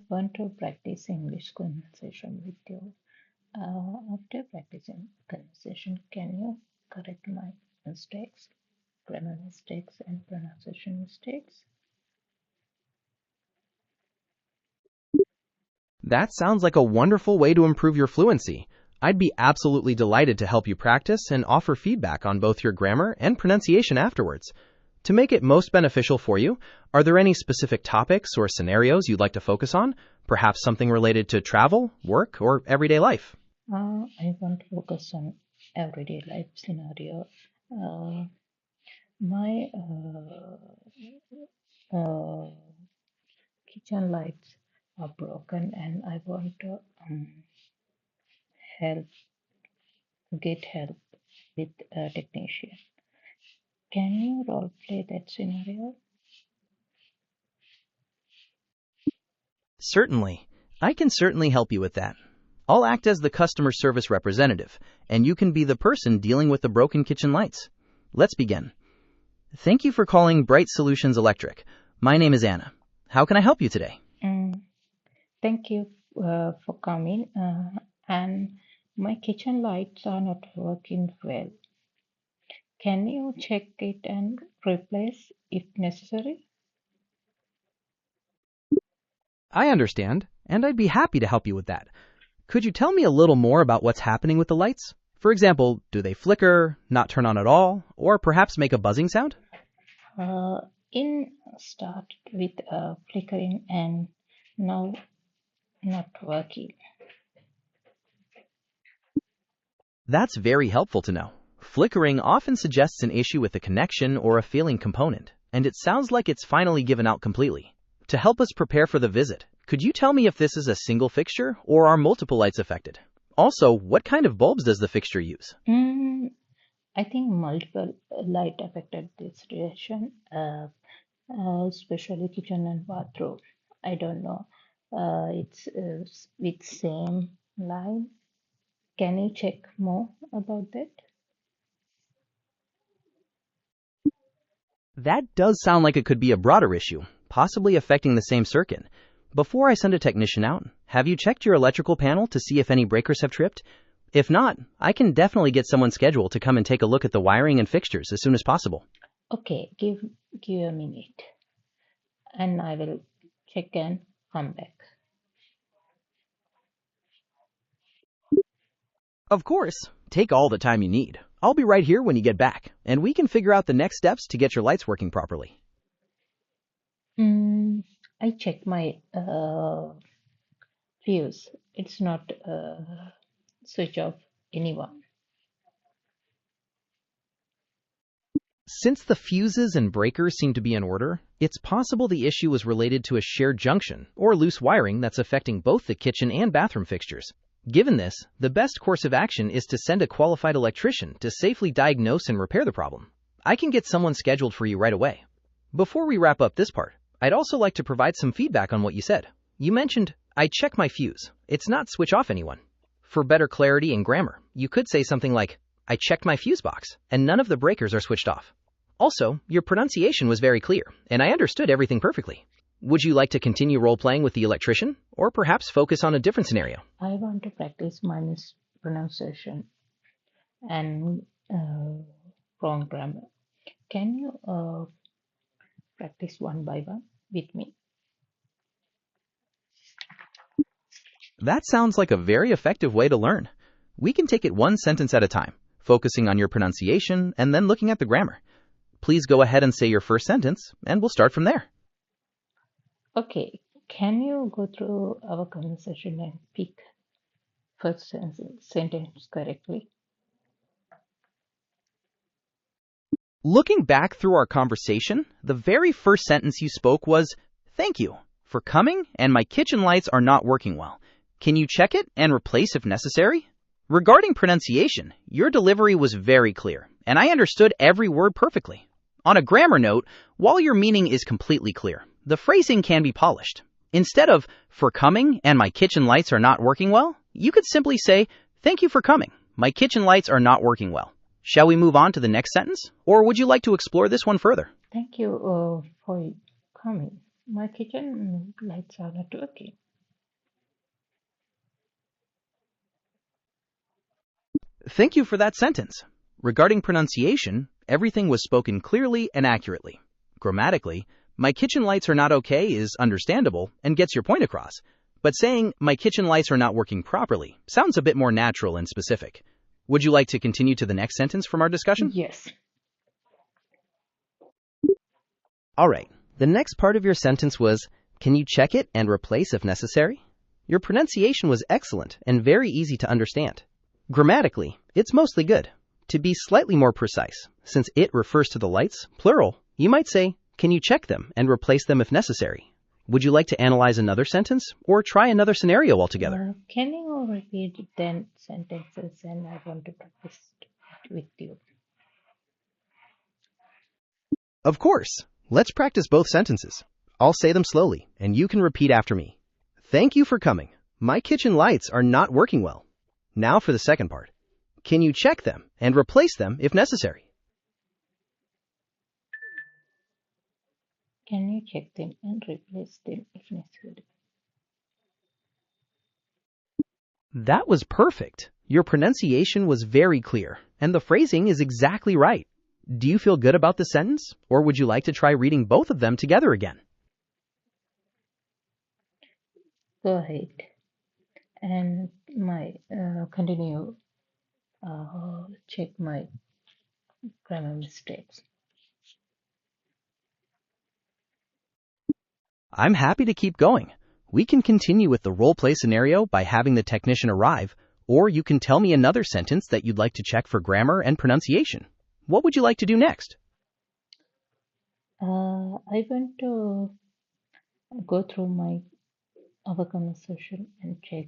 want to practice English conversation with you. After practicing conversation, can you correct my mistakes, grammar mistakes, and pronunciation mistakes? That sounds like a wonderful way to improve your fluency. I'd be absolutely delighted to help you practice and offer feedback on both your grammar and pronunciation afterwards. To make it most beneficial for you, are there any specific topics or scenarios you'd like to focus on? Perhaps something related to travel, work, or everyday life? I want to focus on everyday life scenario. Uh, my uh, kitchen lights are broken, and I want to help get help with a technician. Can you role play that scenario? Certainly. I can certainly help you with that. I'll act as the customer service representative, and you can be the person dealing with the broken kitchen lights. Let's begin. Thank you for calling Bright Solutions Electric. My name is Anna. How can I help you today? Mm, Thank you for coming. And my kitchen lights are not working well. Can you check it and replace if necessary? I understand, and I'd be happy to help you with that. Could you tell me a little more about what's happening with the lights? For example, do they flicker, not turn on at all, or perhaps make a buzzing sound? Uh, in start with flickering and now not working. That's very helpful to know. Flickering often suggests an issue with a connection or a failing component, and it sounds like it's finally given out completely. To help us prepare for the visit, could you tell me if this is a single fixture or are multiple lights affected? Also, what kind of bulbs does the fixture use? Mm, I think multiple light affected this situation, especially kitchen and bathroom. I don't know. It's with same line. Can you check more about that? That does sound like it could be a broader issue, possibly affecting the same circuit. Before I send a technician out, have you checked your electrical panel to see if any breakers have tripped? If not, I can definitely get someone scheduled to come and take a look at the wiring and fixtures as soon as possible. Okay, give a minute, and I will check and come back. Of course, take all the time you need. I'll be right here when you get back, and we can figure out the next steps to get your lights working properly. Mm, I check my fuse. It's not switch off anyone. Since the fuses and breakers seem to be in order, it's possible the issue was related to a shared junction or loose wiring that's affecting both the kitchen and bathroom fixtures. Given this, the best course of action is to send a qualified electrician to safely diagnose and repair the problem. I can get someone scheduled for you right away. Before we wrap up this part, I'd also like to provide some feedback on what you said. You mentioned, I check my fuse. It's not switch off anyone. For better clarity and grammar, you could say something like, I checked my fuse box, and none of the breakers are switched off. Also, your pronunciation was very clear, and I understood everything perfectly. Would you like to continue role-playing with the electrician, or perhaps focus on a different scenario? I want to practice my pronunciation and wrong grammar. Can you practice one by one with me? That sounds like a very effective way to learn. We can take it one sentence at a time, focusing on your pronunciation and then looking at the grammar. Please go ahead and say your first sentence, and we'll start from there. Okay, can you go through our conversation and pick first sentence correctly? Looking back through our conversation, the very first sentence you spoke was, Thank you for coming, and my kitchen lights are not working well. Can you check it and replace if necessary? Regarding pronunciation, your delivery was very clear, and I understood every word perfectly. On a grammar note, while your meaning is completely clear, the phrasing can be polished. Instead of, for coming, and my kitchen lights are not working well, you could simply say, Thank you for coming. My kitchen lights are not working well. Shall we move on to the next sentence? Or would you like to explore this one further? Thank you for coming. My kitchen lights are not working. Thank you for that sentence. Regarding pronunciation, everything was spoken clearly and accurately. Grammatically, my kitchen lights are not okay is understandable and gets your point across. But saying, my kitchen lights are not working properly, sounds a bit more natural and specific. Would you like to continue to the next sentence from our discussion? Yes. All right. The next part of your sentence was, can you check it and replace if necessary? Your pronunciation was excellent and very easy to understand. Grammatically, it's mostly good. To be slightly more precise, since it refers to the lights, plural, you might say, can you check them and replace them if necessary? Would you like to analyze another sentence or try another scenario altogether? Can you repeat 10 sentences and I want to practice it with you? Of course. Let's practice both sentences. I'll say them slowly, and you can repeat after me. Thank you for coming. My kitchen lights are not working well. Now for the second part. Can you check them and replace them if necessary? Can you check them and replace them if necessary? That was perfect. Your pronunciation was very clear, and the phrasing is exactly right. Do you feel good about the sentence, or would you like to try reading both of them together again? Go ahead and continue. Check my grammar mistakes. I'm happy to keep going. We can continue with the role play scenario by having the technician arrive, or you can tell me another sentence that you'd like to check for grammar and pronunciation. What would you like to do next? I want to go through our conversation and check.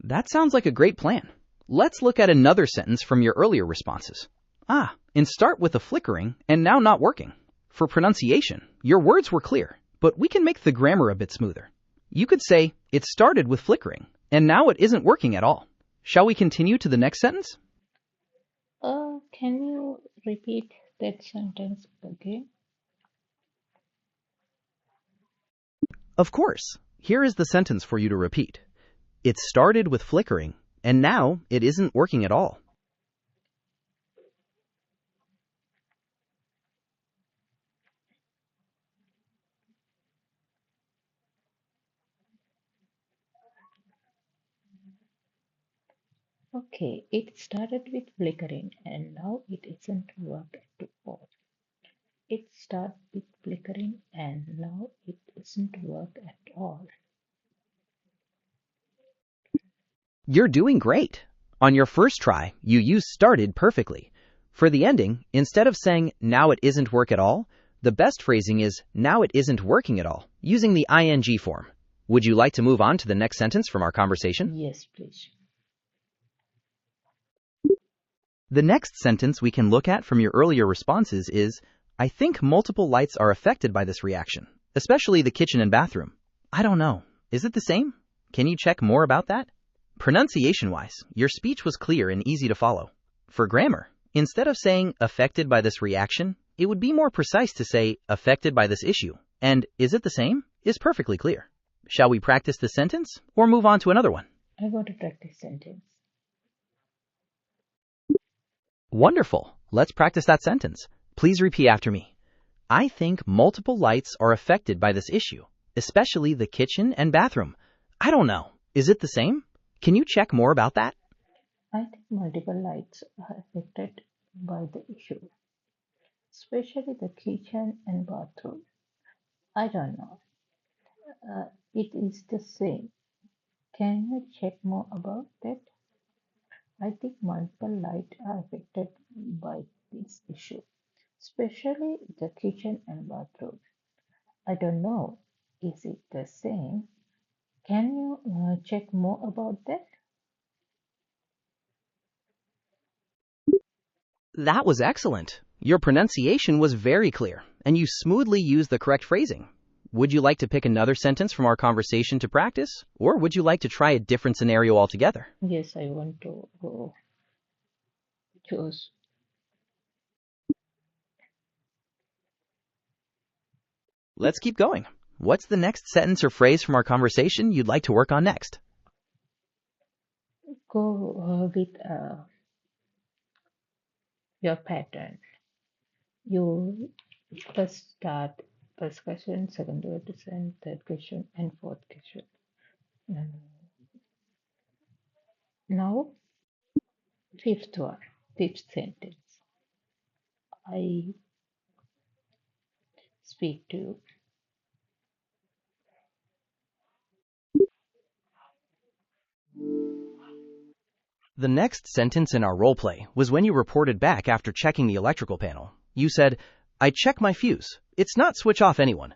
That sounds like a great plan. Let's look at another sentence from your earlier responses. And start with the flickering and now not working. For pronunciation, your words were clear, but we can make the grammar a bit smoother. You could say, it started with flickering, and now it isn't working at all. Shall we continue to the next sentence? Can you repeat that sentence again? Of course. Here is the sentence for you to repeat. It started with flickering, and now it isn't working at all. Okay, it started with flickering and now it isn't working at all. It started with flickering and now it isn't work at all. You're doing great. On your first try, you used started perfectly. For the ending, instead of saying now it isn't work at all, the best phrasing is now it isn't working at all, using the ing form. Would you like to move on to the next sentence from our conversation? Yes, please. The next sentence we can look at from your earlier responses is, I think multiple lights are affected by this reaction, especially the kitchen and bathroom. I don't know. Is it the same? Can you check more about that? Pronunciation-wise, your speech was clear and easy to follow. For grammar, instead of saying affected by this reaction, it would be more precise to say affected by this issue. And is it the same? Is perfectly clear. Shall we practice this sentence or move on to another one? I want to practice sentence. Wonderful. Let's practice that sentence. Please repeat after me. I think multiple lights are affected by this issue, especially the kitchen and bathroom. I don't know. Is it the same? Can you check more about that? I think multiple lights are affected by the issue, especially the kitchen and bathroom. I don't know. It is the same. Can you check more about that? I think multiple lights are affected by this issue, especially the kitchen and bathroom. I don't know. Is it the same? Can you check more about that? That was excellent. Your pronunciation was very clear, and you smoothly used the correct phrasing. Would you like to pick another sentence from our conversation to practice, or would you like to try a different scenario altogether? Yes, I want to choose. Let's keep going. what's the next sentence or phrase from our conversation you'd like to work on next? Go with your pattern. You first start first question, second question, third question, and fourth question. Now, fifth sentence. I speak to you. The next sentence in our role play was when you reported back after checking the electrical panel. You said, I check my fuse. It's not switch off anyone.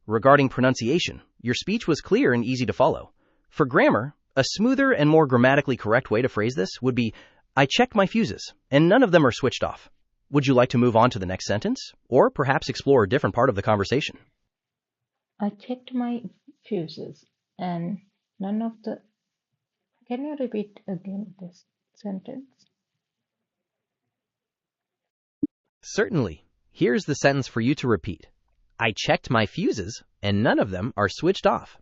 Regarding pronunciation, your speech was clear and easy to follow. For grammar, a smoother and more grammatically correct way to phrase this would be, I check my fuses, and none of them are switched off. Would you like to move on to the next sentence, or perhaps explore a different part of the conversation? I checked my fuses and none of the. Can you repeat again this sentence? Certainly. Here's the sentence for you to repeat. I checked my fuses, and none of them are switched off.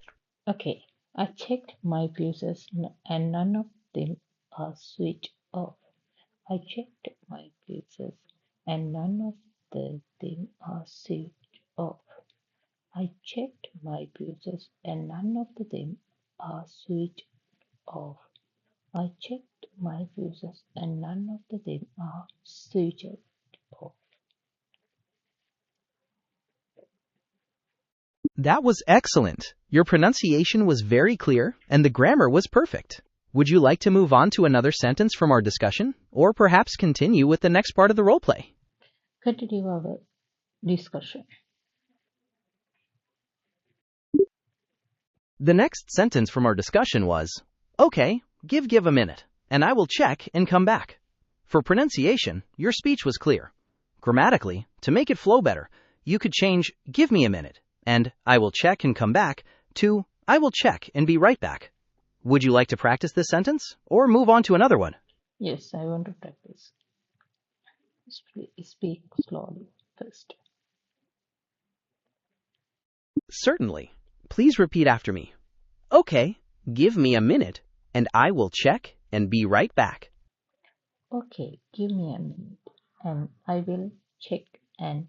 Okay, I checked my fuses and none of them are switched off. I checked my fuses and none of them are switched off. I checked my fuses and none of them are switched off. I checked my fuses and none of them are switched off. That was excellent. Your pronunciation was very clear, and the grammar was perfect. Would you like to move on to another sentence from our discussion, or perhaps continue with the next part of the role play? Continue our discussion. The next sentence from our discussion was, okay, give a minute, and I will check and come back. For pronunciation, your speech was clear. Grammatically, to make it flow better, you could change give me a minute and I will check and come back to I will check and be right back. Would you like to practice this sentence or move on to another one? Yes, I want to practice. Speak slowly first. Certainly. Please repeat after me. Okay, give me a minute and I will check and be right back. Okay, give me a minute and I will check and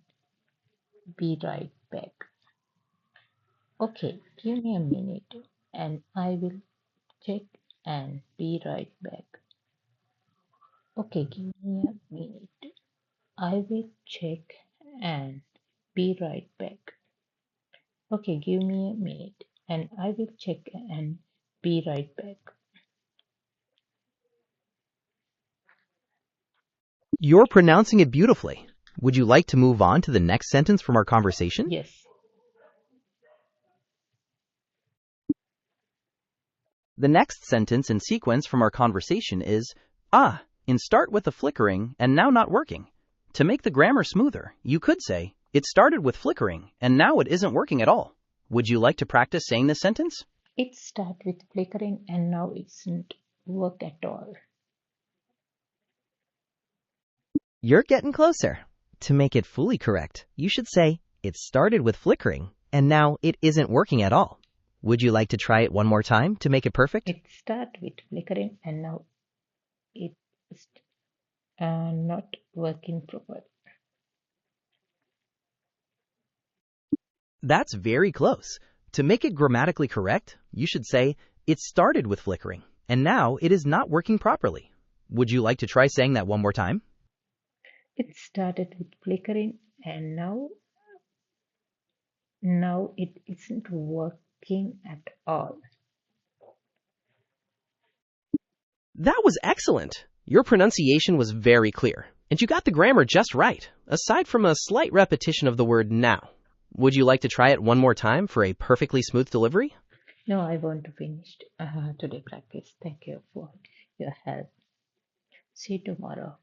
be right back. Okay, give me a minute and I will check and be right back. Okay, give me a minute. I will check and be right back. Okay, give me a minute and I will check and be right back. You're pronouncing it beautifully. Would you like to move on to the next sentence from our conversation? Yes. The next sentence in sequence from our conversation is, in start with the flickering and now not working. To make the grammar smoother, you could say, it started with flickering and now it isn't working at all. Would you like to practice saying this sentence? It started with flickering and now it doesn't work at all. You're getting closer. To make it fully correct, you should say, it started with flickering and now it isn't working at all. Would you like to try it one more time to make it perfect? It started with flickering and now it's not working properly. That's very close. To make it grammatically correct, you should say, it started with flickering, and now it is not working properly. Would you like to try saying that one more time? It started with flickering and now it isn't working at all. That was excellent. Your pronunciation was very clear, and you got the grammar just right, aside from a slight repetition of the word now. Would you like to try it one more time for a perfectly smooth delivery? No, I want to finish today practice. Thank you for your help. See you tomorrow.